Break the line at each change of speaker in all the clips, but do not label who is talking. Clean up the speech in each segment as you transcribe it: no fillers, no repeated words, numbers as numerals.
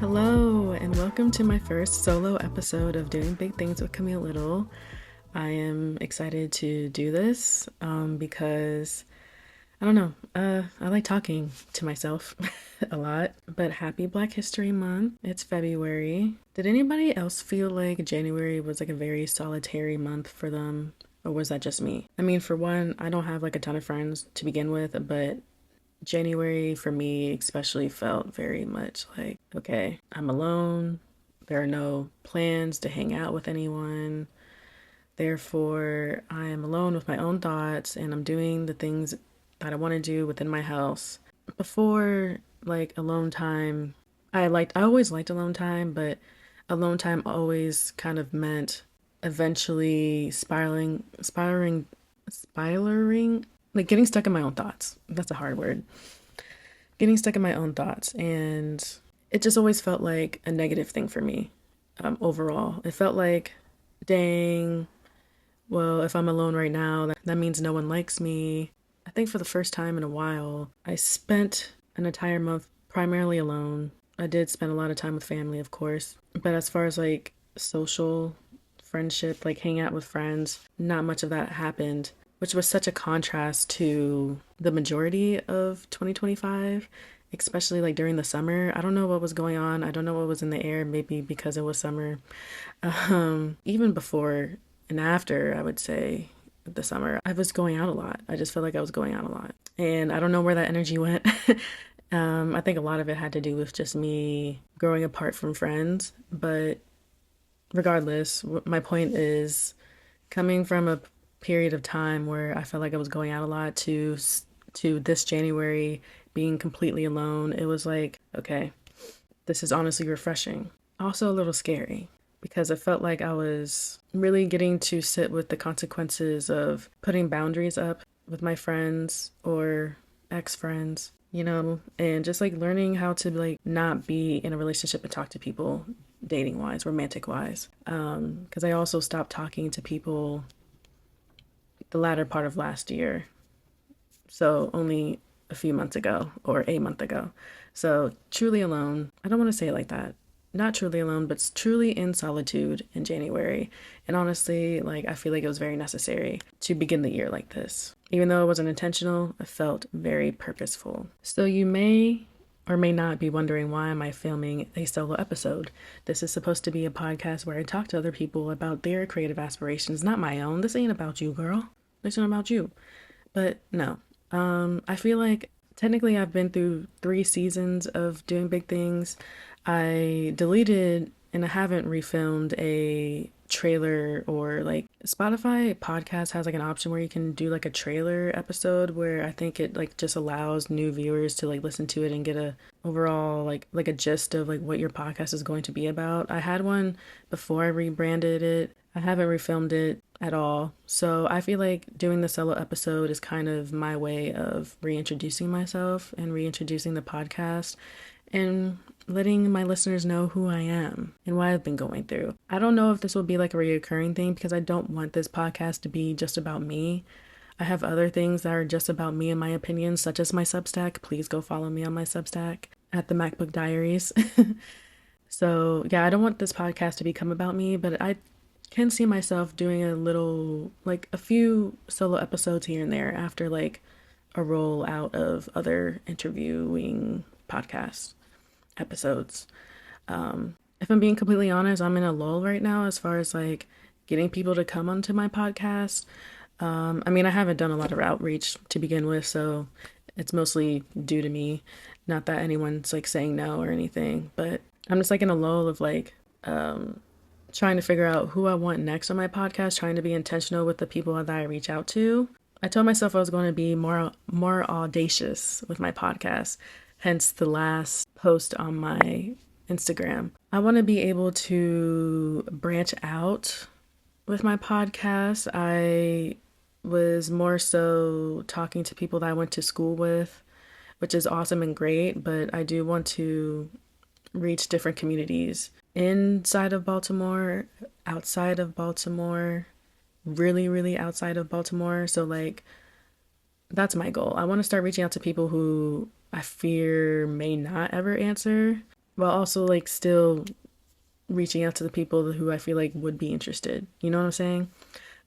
Hello, and welcome to my first solo episode of Doing Big Things with Kamille. I am excited to do this because, I don't know, I like talking to myself a lot. But happy Black History Month. It's February. Did anybody else feel like January was like a very solitary month for them? Or was that just me? I mean, for one, I don't have like a ton of friends to begin with, but January for me especially felt very much like, okay, I'm alone. There are no plans to hang out with anyone. Therefore, I am alone with my own thoughts and I'm doing the things that I want to do within my house. Before, like, alone time, I always liked alone time, but alone time always kind of meant eventually spiraling, like getting stuck in my own thoughts. That's a hard word. Getting stuck in my own thoughts. And it just always felt like a negative thing for me overall. It felt like, dang, well, if I'm alone right now, that means no one likes me. I think for the first time in a while, I spent an entire month primarily alone. I did spend a lot of time with family, of course. But as far as like social friendship, like hang out with friends, not much of that happened, which was such a contrast to the majority of 2025, especially like during the summer. I don't know what was going on. I don't know what was in the air, maybe because it was summer. Even before and after, I would say, the summer, I was going out a lot. I just felt like I was going out a lot. And I don't know where that energy went. I think a lot of it had to do with just me growing apart from friends. But regardless, my point is coming from a period of time where I felt like I was going out a lot to this January being completely alone. It was like, okay, this is honestly refreshing. Also a little scary because it felt like I was really getting to sit with the consequences of putting boundaries up with my friends or ex-friends, and just like learning how to like not be in a relationship and talk to people dating wise, romantic wise. Because I also stopped talking to people the latter part of last year. So only a few months ago or a month ago. So truly alone. I don't want to say it like that. Not truly alone, but truly in solitude in January. And honestly, like I feel like it was very necessary to begin the year like this. Even though it wasn't intentional, it felt very purposeful. So you may or may not be wondering, why am I filming a solo episode? This is supposed to be a podcast where I talk to other people about their creative aspirations, not my own. This ain't about you, girl. This ain't about you. But no, I feel like technically I've been through 3 seasons of Doing Big Things. I deleted and I haven't refilmed a trailer, or like Spotify podcast has like an option where you can do like a trailer episode where I think it like just allows new viewers to like listen to it and get a overall like a gist of like what your podcast is going to be about. I had one before I rebranded it. I haven't refilmed it at all. So I feel like doing the solo episode is kind of my way of reintroducing myself and reintroducing the podcast and letting my listeners know who I am and what I've been going through. I don't know if this will be like a reoccurring thing because I don't want this podcast to be just about me. I have other things that are just about me and my opinions, such as my Substack. Please go follow me on my Substack at the MacBook Diaries. So yeah, I don't want this podcast to become about me, but I can see myself doing a few solo episodes here and there after like a roll out of other interviewing podcast episodes. If I'm being completely honest, I'm in a lull right now as far as like getting people to come onto my podcast. I mean, I haven't done a lot of outreach to begin with, so it's mostly due to me. Not that anyone's like saying no or anything, but I'm just like in a lull of like trying to figure out who I want next on my podcast, trying to be intentional with the people that I reach out to. I told myself I was going to be more audacious with my podcast, hence the last post on my Instagram. I want to be able to branch out with my podcast. I was more so talking to people that I went to school with, which is awesome and great, but I do want to reach different communities inside of Baltimore, outside of Baltimore, really, really outside of Baltimore. So like, that's my goal. I want to start reaching out to people who I fear may not ever answer while also like still reaching out to the people who I feel like would be interested. You know what I'm saying?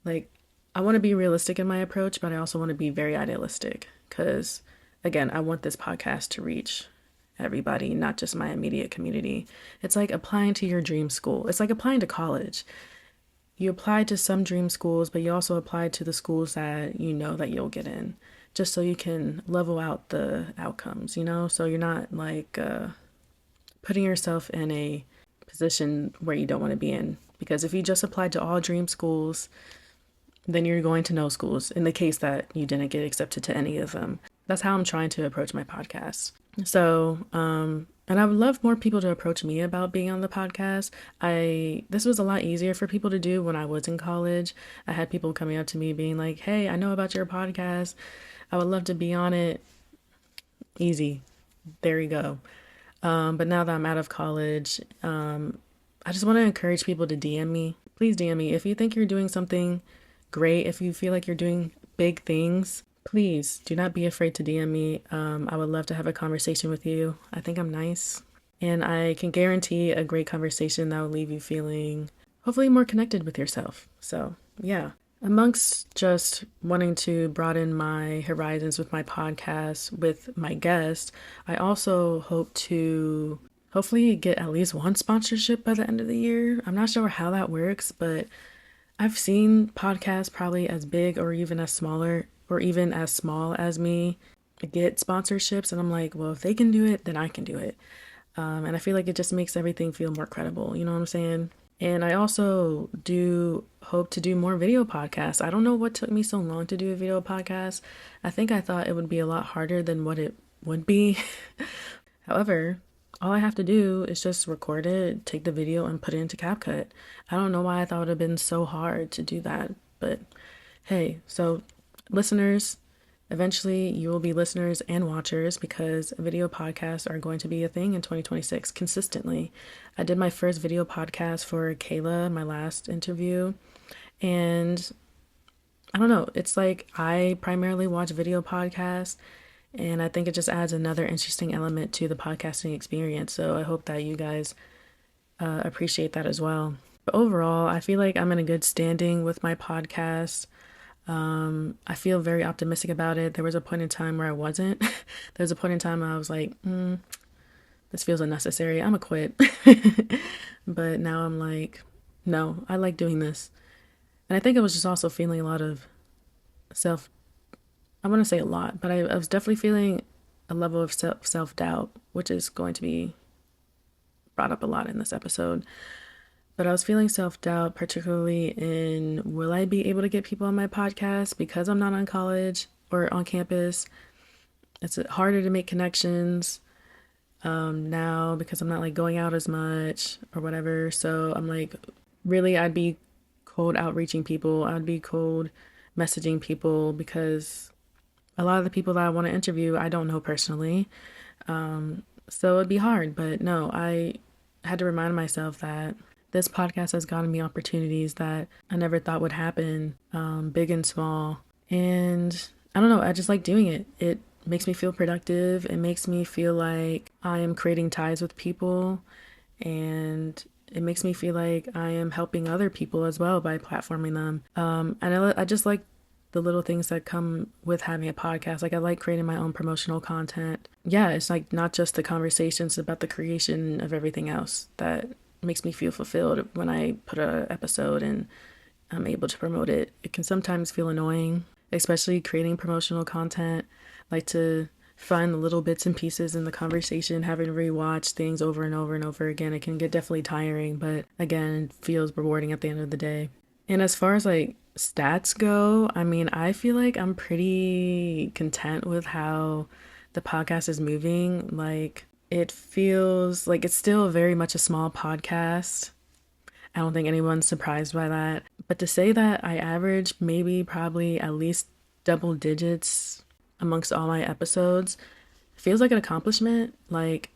Like, I want to be realistic in my approach, but I also want to be very idealistic because, again, I want this podcast to reach everybody, not just my immediate community. It's like applying to your dream school. It's like applying to college. You apply to some dream schools, but you also apply to the schools that you know that you'll get in, just so you can level out the outcomes, you know? So you're not like putting yourself in a position where you don't want to be in. Because if you just applied to all dream schools, then you're going to no schools in the case that you didn't get accepted to any of them. That's how I'm trying to approach my podcast. So, and I would love more people to approach me about being on the podcast. This was a lot easier for people to do when I was in college. I had people coming up to me being like, "Hey, I know about your podcast. I would love to be on it." Easy. There you go. But now that I'm out of college, I just want to encourage people to DM me. Please DM me if you think you're doing something great. If you feel like you're doing big things, please do not be afraid to DM me. I would love to have a conversation with you. I think I'm nice. And I can guarantee a great conversation that will leave you feeling hopefully more connected with yourself. So, yeah. Amongst just wanting to broaden my horizons with my podcast, with my guests, I also hope to hopefully get at least one sponsorship by the end of the year. I'm not sure how that works, but I've seen podcasts probably as big or even as smaller or even as small as me get sponsorships. And I'm like, well, if they can do it, then I can do it. And I feel like it just makes everything feel more credible. You know what I'm saying? And I also do hope to do more video podcasts. I don't know what took me so long to do a video podcast. I think I thought it would be a lot harder than what it would be. However, all I have to do is just record it, take the video, and put it into CapCut. I don't know why I thought it would have been so hard to do that. But hey, so listeners, eventually you will be listeners and watchers because video podcasts are going to be a thing in 2026 consistently. I did my first video podcast for Kayla, my last interview, and I don't know, it's like I primarily watch video podcasts and I think it just adds another interesting element to the podcasting experience. So I hope that you guys appreciate that as well. But overall, I feel like I'm in a good standing with my podcast. I feel very optimistic about it. There was a point in time where I wasn't. There was a point in time where I was like, this feels unnecessary. I'm gonna quit. But now I'm like, no, I like doing this. And I think I was just also feeling a lot of I want to say a lot, but I was definitely feeling a level of self-doubt, which is going to be brought up a lot in this episode. But I was feeling self-doubt, particularly in will I be able to get people on my podcast because I'm not on college or on campus. It's harder to make connections now because I'm not like going out as much or whatever. So I'm like, really, I'd be cold outreaching people. I'd be cold messaging people because a lot of the people that I want to interview, I don't know personally. So it'd be hard. But no, I had to remind myself that this podcast has gotten me opportunities that I never thought would happen, big and small. And I don't know, I just like doing it. It makes me feel productive. It makes me feel like I am creating ties with people. And it makes me feel like I am helping other people as well by platforming them. And I just like the little things that come with having a podcast. Like I like creating my own promotional content. Yeah, it's like not just the conversations about the creation of everything else that makes me feel fulfilled when I put an episode and I'm able to promote it. It can sometimes feel annoying, especially creating promotional content. I like to find the little bits and pieces in the conversation, having to rewatch things over and over and over again. It can get definitely tiring, but again, it feels rewarding at the end of the day. And as far as like stats go, I mean, I feel like I'm pretty content with how the podcast is moving. Like, it feels like it's still very much a small podcast. I don't think anyone's surprised by that. But to say that I average probably at least double digits amongst all my episodes feels like an accomplishment. Like,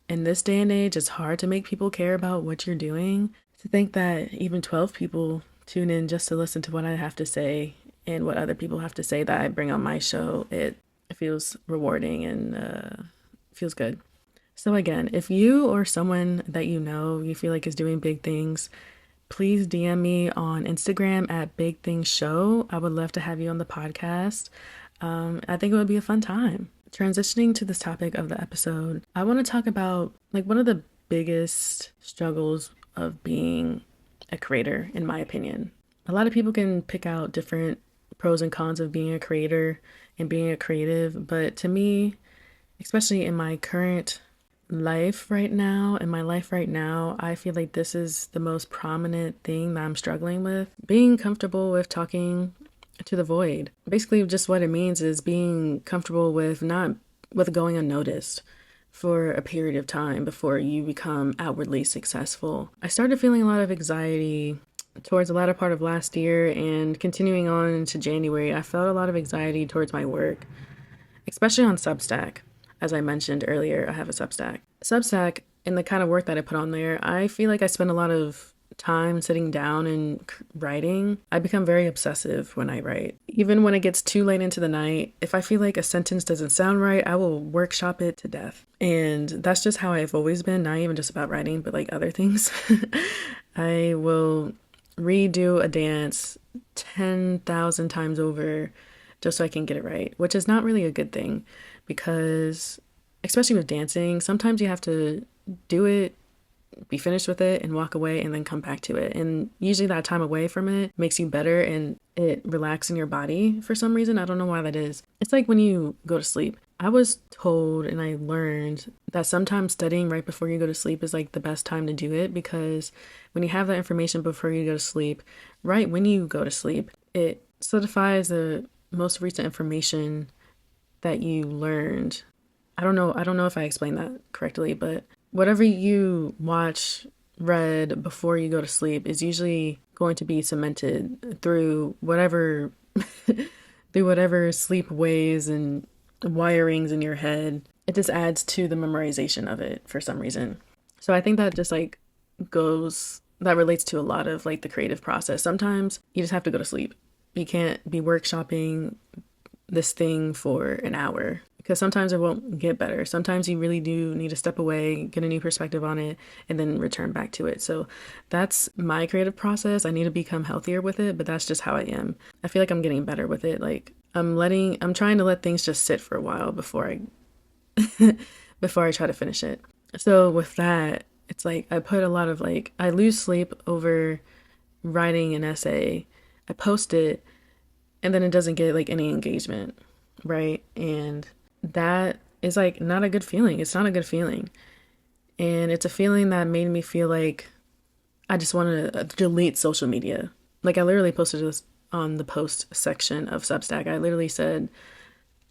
in this day and age, it's hard to make people care about what you're doing. To think that even 12 people tune in just to listen to what I have to say and what other people have to say that I bring on my show, it feels rewarding and feels good. So again, if you or someone that you know you feel like is doing big things, please DM me on Instagram at Big Things Show. I would love to have you on the podcast. I think it would be a fun time. Transitioning to this topic of the episode, I want to talk about like one of the biggest struggles of being a creator, in my opinion. A lot of people can pick out different pros and cons of being a creator and being a creative, but to me, especially in my current life right now, I feel like this is the most prominent thing that I'm struggling with. Being comfortable with talking to the void. Basically, just what it means is being comfortable with not with going unnoticed for a period of time before you become outwardly successful. I started feeling a lot of anxiety towards the latter part of last year and continuing on into January. I felt a lot of anxiety towards my work, especially on Substack. As I mentioned earlier, I have a Substack. Substack, and the kind of work that I put on there, I feel like I spend a lot of time sitting down and writing. I become very obsessive when I write. Even when it gets too late into the night, if I feel like a sentence doesn't sound right, I will workshop it to death. And that's just how I've always been, not even just about writing, but like other things. I will redo a dance 10,000 times over just so I can get it right, which is not really a good thing because, especially with dancing, sometimes you have to do it, be finished with it, and walk away and then come back to it. And usually that time away from it makes you better and it relaxes in your body for some reason. I don't know why that is. It's like when you go to sleep. I was told and I learned that sometimes studying right before you go to sleep is like the best time to do it because when you have that information before you go to sleep, right when you go to sleep, it solidifies the most recent information that you learned. I don't know if I explained that correctly, but whatever you watch, read before you go to sleep is usually going to be cemented through whatever through whatever sleep ways and wirings in your head. It just adds to the memorization of it for some reason. So I think that just like that relates to a lot of like the creative process. Sometimes you just have to go to sleep. You can't be workshopping this thing for an hour because sometimes it won't get better. Sometimes you really do need to step away, get a new perspective on it, and then return back to it. So that's my creative process. I need to become healthier with it, but that's just how I am. I feel like I'm getting better with it. Like I'm trying to let things just sit for a while before I try to finish it. So with that, it's like I put a lot of like, I lose sleep over writing an essay. I post it and then it doesn't get like any engagement, right? And that is like not a good feeling. It's not a good feeling. And it's a feeling that made me feel like I just wanted to delete social media. Like I literally posted this on the post section of Substack. I literally said,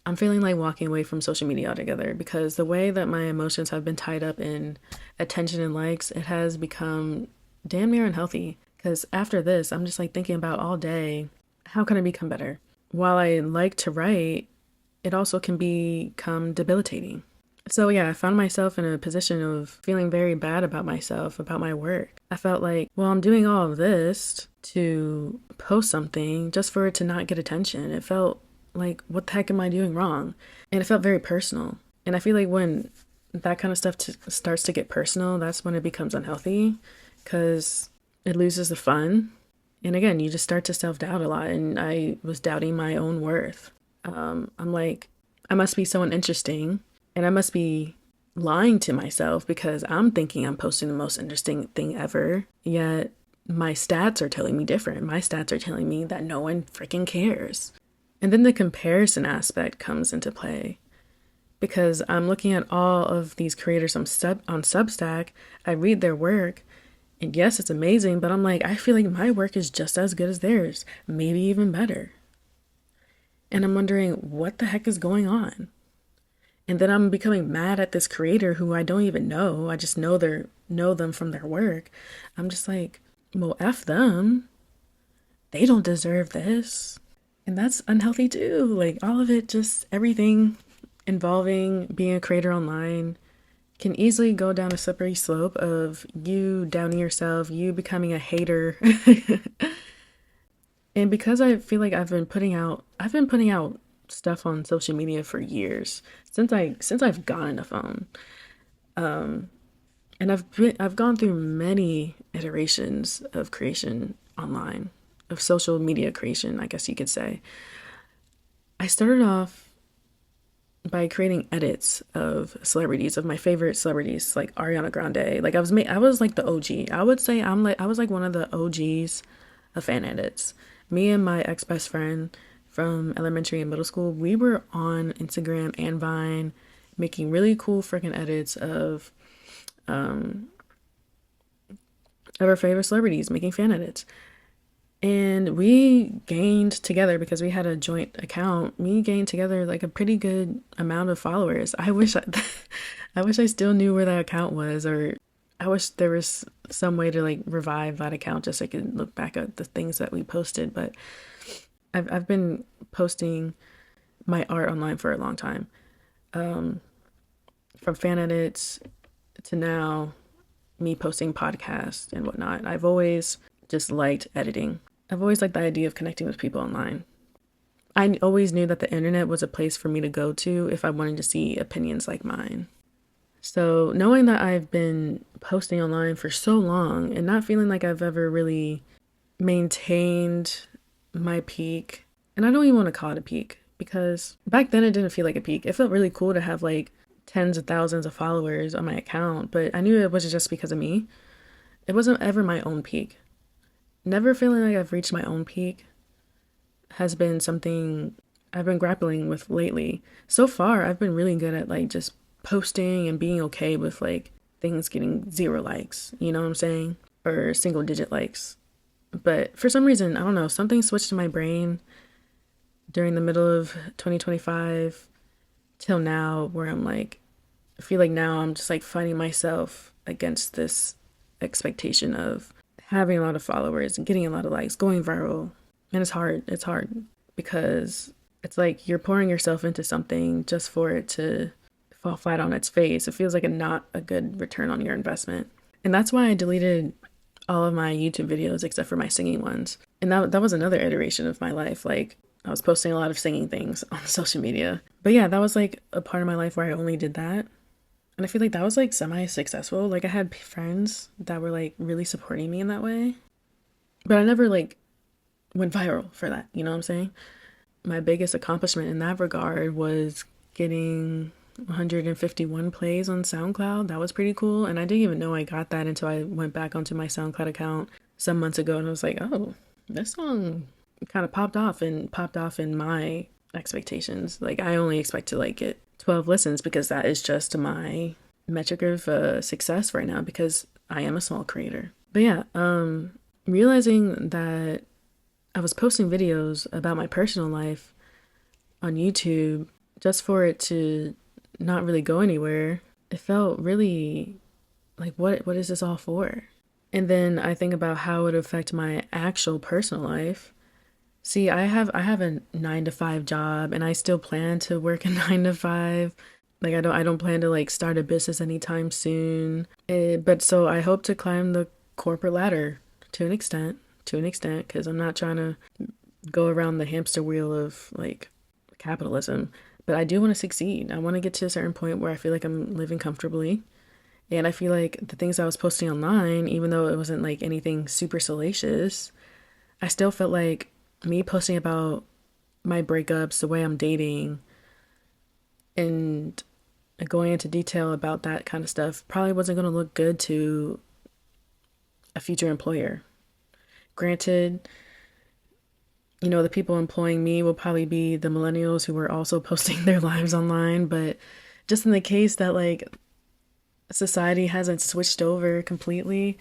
I'm feeling like walking away from social media altogether because the way that my emotions have been tied up in attention and likes, it has become damn near unhealthy. Because after this, I'm just like thinking about all day, how can I become better? While I like to write, it also can become debilitating. So yeah, I found myself in a position of feeling very bad about myself, about my work. I felt like, well, I'm doing all of this to post something just for it to not get attention. It felt like, what the heck am I doing wrong? And it felt very personal. And I feel like when that kind of stuff starts to get personal, that's when it becomes unhealthy because it loses the fun. And again, you just start to self-doubt a lot. And I was doubting my own worth. I'm like, I must be someone interesting and I must be lying to myself because I'm thinking I'm posting the most interesting thing ever. Yet my stats are telling me different. My stats are telling me that no one freaking cares. And then the comparison aspect comes into play because I'm looking at all of these creators on Substack. I read their work and yes, it's amazing, but I'm like, I feel like my work is just as good as theirs, maybe even better. And I'm wondering what the heck is going on? And then I'm becoming mad at this creator who I don't even know. I just know them from their work. I'm just like, well, F them. They don't deserve this. And that's unhealthy too. Like all of it, just everything involving being a creator online can easily go down a slippery slope of you downing yourself, you becoming a hater. And because I feel like I've been putting out stuff on social media for years since I've gotten a phone. And I've gone through many iterations of creation online, of social media creation, I guess you could say. I started off by creating edits of celebrities, of my favorite celebrities, like Ariana Grande. Like I was like the OG. I would say I was like one of the OGs of fan edits. Me and my ex best friend from elementary and middle school, we were on Instagram and Vine making really cool freaking edits of our favorite celebrities, making fan edits. And we gained together, because we had a joint account, we gained together like a pretty good amount of followers. I wish I still knew where that account was, or I wish there was some way to like revive that account just so I could look back at the things that we posted. But I've been posting my art online for a long time. From fan edits to now me posting podcasts and whatnot. I've always just liked editing. I've always liked the idea of connecting with people online. I always knew that the internet was a place for me to go to if I wanted to see opinions like mine. So knowing that I've been posting online for so long and not feeling like I've ever really maintained my peak, and I don't even want to call it a peak, because back then it didn't feel like a peak. It felt really cool to have like tens of thousands of followers on my account, but I knew it wasn't just because of me. It wasn't ever my own peak. Never feeling like I've reached my own peak has been something I've been grappling with lately. So far, I've been really good at like just posting and being okay with like things getting 0 likes, you know what I'm saying? Or single digit likes. But for some reason, I don't know, something switched in my brain during the middle of 2025 till now, where I'm like, I feel like now I'm just like fighting myself against this expectation of having a lot of followers and getting a lot of likes, going viral. And it's hard. It's hard because it's like you're pouring yourself into something just for it to fall flat on its face. It feels like not a good return on your investment. And that's why I deleted all of my YouTube videos except for my singing ones. And that was another iteration of my life. Like, I was posting a lot of singing things on social media. But yeah, that was like a part of my life where I only did that. And I feel like that was like semi-successful. Like, I had friends that were like really supporting me in that way. But I never like went viral for that. You know what I'm saying? My biggest accomplishment in that regard was getting 151 plays on SoundCloud. That was pretty cool. And I didn't even know I got that until I went back onto my SoundCloud account some months ago. And I was like, oh, this song kind of popped off in my expectations. Like, I only expect to like get 12 listens because that is just my metric of success right now, because I am a small creator. But yeah, realizing that I was posting videos about my personal life on YouTube just for it to not really go anywhere, it felt really like, what is this all for? And then I think about how it would affect my actual personal life. See, I have a 9 to 5 job, and I still plan to work a 9 to 5. Like, I don't plan to like start a business anytime soon. But so I hope to climb the corporate ladder to an extent, because I'm not trying to go around the hamster wheel of like capitalism. But I do want to succeed. I want to get to a certain point where I feel like I'm living comfortably. And I feel like the things I was posting online, even though it wasn't like anything super salacious, I still felt like me posting about my breakups, the way I'm dating, and going into detail about that kind of stuff probably wasn't going to look good to a future employer. Granted, you know, the people employing me will probably be the millennials who were also posting their lives online, but just in the case that like society hasn't switched over completely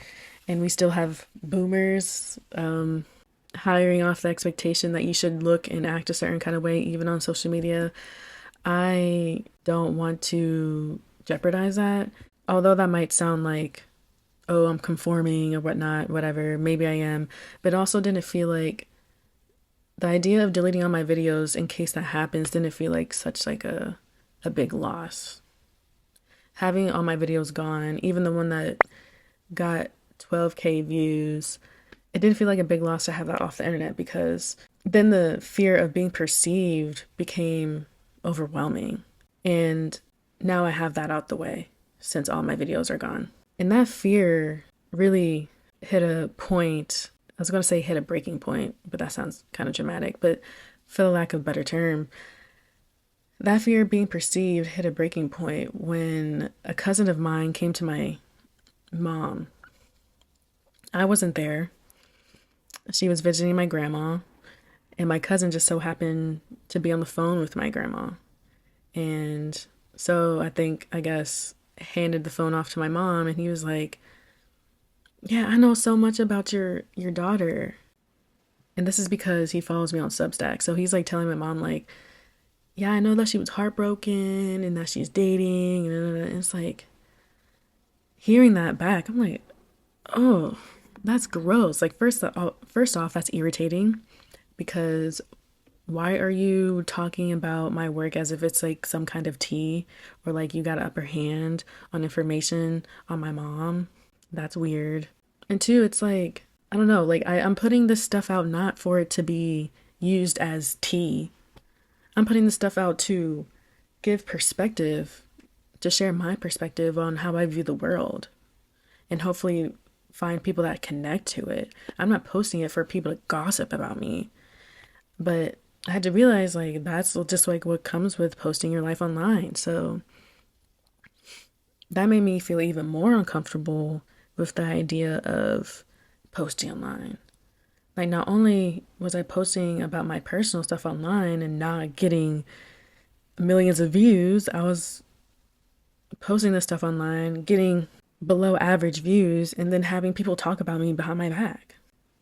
and we still have boomers hiring off the expectation that you should look and act a certain kind of way even on social media, I don't want to jeopardize that. Although that might sound like, oh, I'm conforming or whatnot, whatever, maybe I am, but also didn't feel like the idea of deleting all my videos in case that happens didn't feel like such like a big loss. Having all my videos gone, even the one that got 12K views, it didn't feel like a big loss to have that off the internet, because then the fear of being perceived became overwhelming. And now I have that out the way. since all my videos are gone. And that fear really hit a point. I was going to say hit a breaking point, but that sounds kind of dramatic. But for the lack of a better term, that fear of being perceived hit a breaking point when a cousin of mine came to my mom. I wasn't there. She was visiting my grandma, and my cousin just so happened to be on the phone with my grandma. And so I guess, handed the phone off to my mom, and he was like, "Yeah, I know so much about your daughter." And this is because he follows me on Substack. So he's like telling my mom like, "Yeah, I know that she was heartbroken and that she's dating." And it's like hearing that back, I'm like, "Oh, that's gross." Like first off, that's irritating because why are you talking about my work as if it's like some kind of tea or like you got an upper hand on information on my mom? That's weird. And two, it's like, I don't know, like I'm putting this stuff out not for it to be used as tea. I'm putting this stuff out to give perspective, to share my perspective on how I view the world and hopefully find people that connect to it. I'm not posting it for people to gossip about me. But I had to realize like that's just like what comes with posting your life online. So that made me feel even more uncomfortable with the idea of posting online. Like not only was I posting about my personal stuff online and not getting millions of views, I was posting this stuff online, getting below average views, and then having people talk about me behind my back.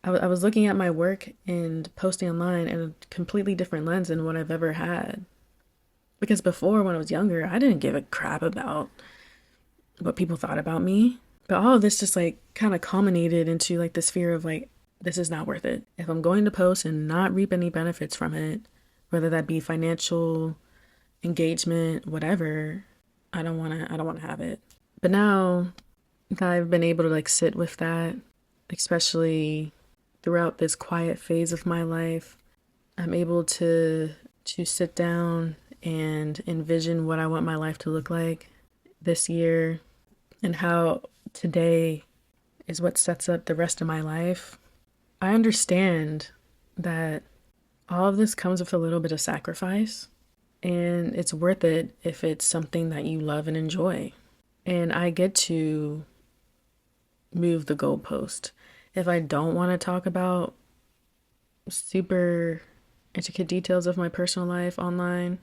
I was looking at my work and posting online in a completely different lens than what I've ever had. Because before, when I was younger, I didn't give a crap about what people thought about me. But all of this just like kind of culminated into like this fear of like, this is not worth it. If I'm going to post and not reap any benefits from it, whether that be financial, engagement, whatever, I don't want to have it. But now that I've been able to like sit with that, especially throughout this quiet phase of my life, I'm able to sit down and envision what I want my life to look like this year and how today is what sets up the rest of my life. I understand that all of this comes with a little bit of sacrifice, and it's worth it if it's something that you love and enjoy. And I get to move the goalpost. If I don't want to talk about super intricate details of my personal life online,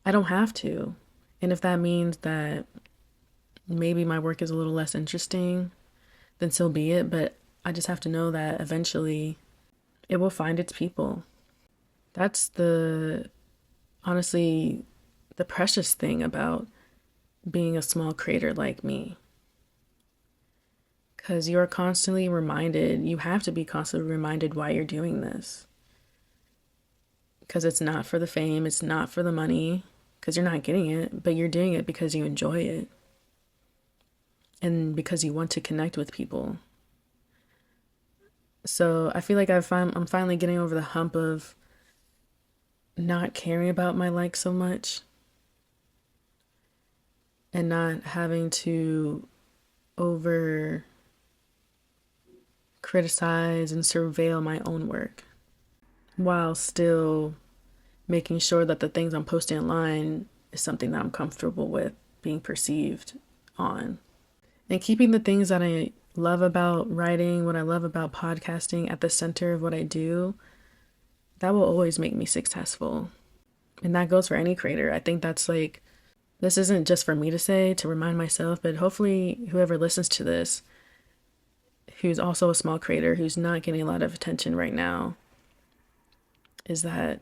I don't have to. And if that means that maybe my work is a little less interesting, then so be it. But I just have to know that eventually it will find its people. That's honestly, the precious thing about being a small creator like me. Because you have to be constantly reminded why you're doing this. Because it's not for the fame, it's not for the money, because you're not getting it, but you're doing it because you enjoy it. And because you want to connect with people. So I feel like I'm finally getting over the hump of not caring about my likes so much. And not having to over criticize and surveil my own work while still making sure that the things I'm posting online is something that I'm comfortable with being perceived on. And keeping the things that I love about writing, what I love about podcasting at the center of what I do, that will always make me successful. And that goes for any creator. I think that's like, this isn't just for me to say, to remind myself, but hopefully whoever listens to this, who's also a small creator, who's not getting a lot of attention right now, is that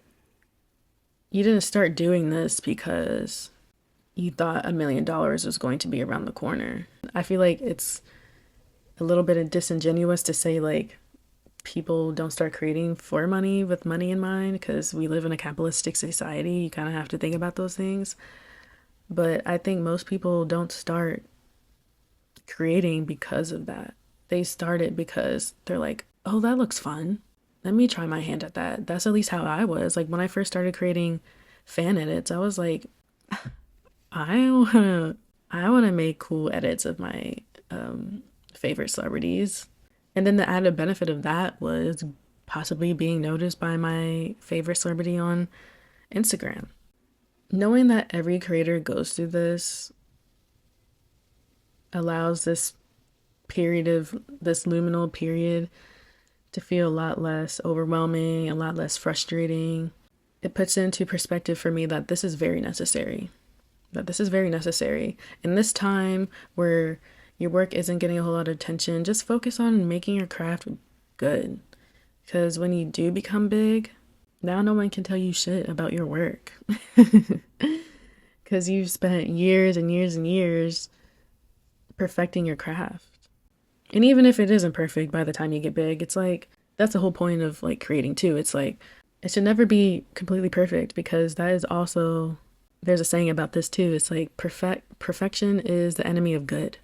you didn't start doing this because you thought $1 million was going to be around the corner. I feel like it's a little bit disingenuous to say like people don't start creating for money with money in mind, because we live in a capitalistic society. You kind of have to think about those things. But I think most people don't start creating because of that. They start it because they're like, oh, that looks fun. Let me try my hand at that. That's at least how I was. Like when I first started creating fan edits, I was like, I want to I want to make cool edits of my favorite celebrities. And then the added benefit of that was possibly being noticed by my favorite celebrity on Instagram. Knowing that every creator goes through this allows this liminal period to feel a lot less overwhelming, a lot less frustrating. It puts into perspective for me that this is very necessary. In this time where your work isn't getting a whole lot of attention, just focus on making your craft good. Because when you do become big, now no one can tell you shit about your work. Because you've spent years and years and years perfecting your craft. And even if it isn't perfect by the time you get big, it's like, that's the whole point of like creating too. It's like, it should never be completely perfect, because that is also, there's a saying about this too. It's like perfection is the enemy of good.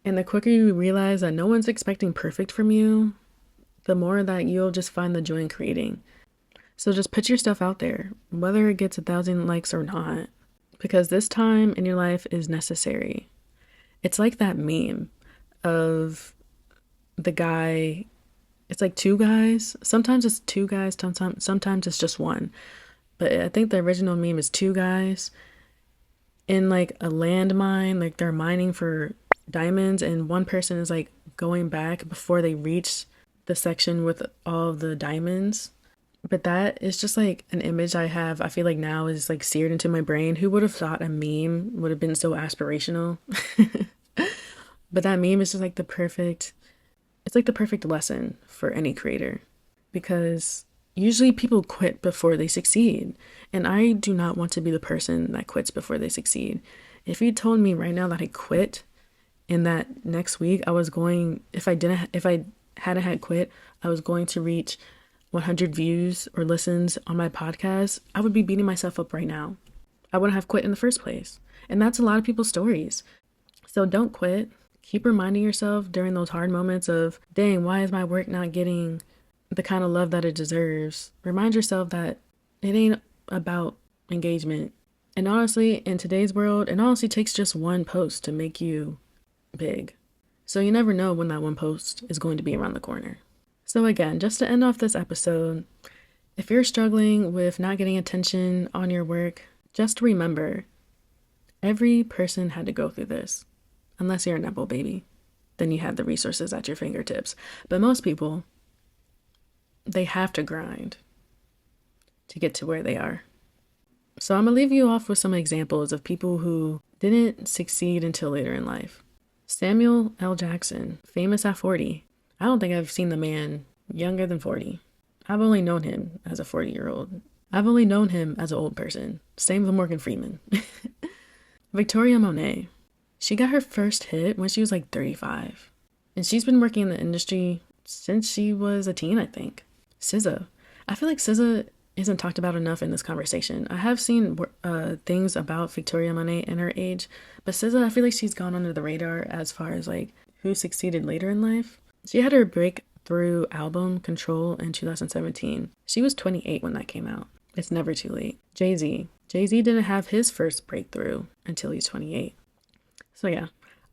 And the quicker you realize that no one's expecting perfect from you, the more that you'll just find the joy in creating. So just put your stuff out there, whether it gets 1,000 likes or not, because this time in your life is necessary. It's like that meme of the guy, it's like two guys. Sometimes it's two guys, sometimes it's just one. But I think the original meme is two guys in like a landmine, like they're mining for diamonds, and one person is like going back before they reach the section with all the diamonds. But that is just like an image I feel like now is like seared into my brain. Who would have thought a meme would have been so aspirational? But that meme is just like it's like the perfect lesson for any creator, because usually people quit before they succeed. And I do not want to be the person that quits before they succeed. If you told me right now that I quit and that next week I was going, if I hadn't had quit, I was going to reach 100 views or listens on my podcast, I would be beating myself up right now. I wouldn't have quit in the first place. And that's a lot of people's stories. So don't quit. Keep reminding yourself during those hard moments of, dang, why is my work not getting the kind of love that it deserves? Remind yourself that it ain't about engagement. And honestly, in today's world, it honestly takes just one post to make you big. So you never know when that one post is going to be around the corner. So again, just to end off this episode, if you're struggling with not getting attention on your work, just remember, every person had to go through this. Unless you're a Nepo baby, then you have the resources at your fingertips. But most people, they have to grind to get to where they are. So I'm going to leave you off with some examples of people who didn't succeed until later in life. Samuel L. Jackson, famous at 40. I don't think I've seen the man younger than 40. I've only known him as a 40-year-old. I've only known him as an old person. Same with Morgan Freeman. Victoria Monet. She got her first hit when she was like 35. And she's been working in the industry since she was a teen, I think. SZA. I feel like SZA isn't talked about enough in this conversation. I have seen things about Victoria Monet and her age, but SZA, I feel like she's gone under the radar as far as like who succeeded later in life. She had her breakthrough album, Control, in 2017. She was 28 when that came out. It's never too late. Jay-Z. Jay-Z didn't have his first breakthrough until he's 28. So yeah,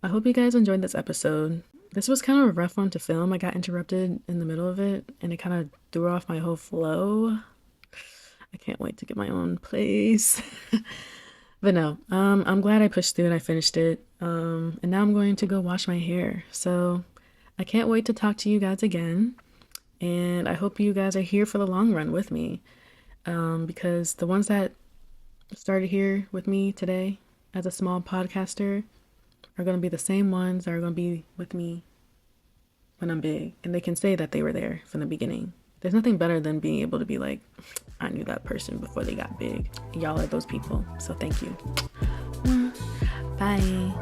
I hope you guys enjoyed this episode. This was kind of a rough one to film. I got interrupted in the middle of it, and it kind of threw off my whole flow. I can't wait to get my own place. But no, I'm glad I pushed through and I finished it. And now I'm going to go wash my hair. So I can't wait to talk to you guys again. And I hope you guys are here for the long run with me. Because the ones that started here with me today as a small podcaster are going to be the same ones that are going to be with me when I'm big. And they can say that they were there from the beginning. There's nothing better than being able to be like, I knew that person before they got big. Y'all are those people. So thank you. Bye.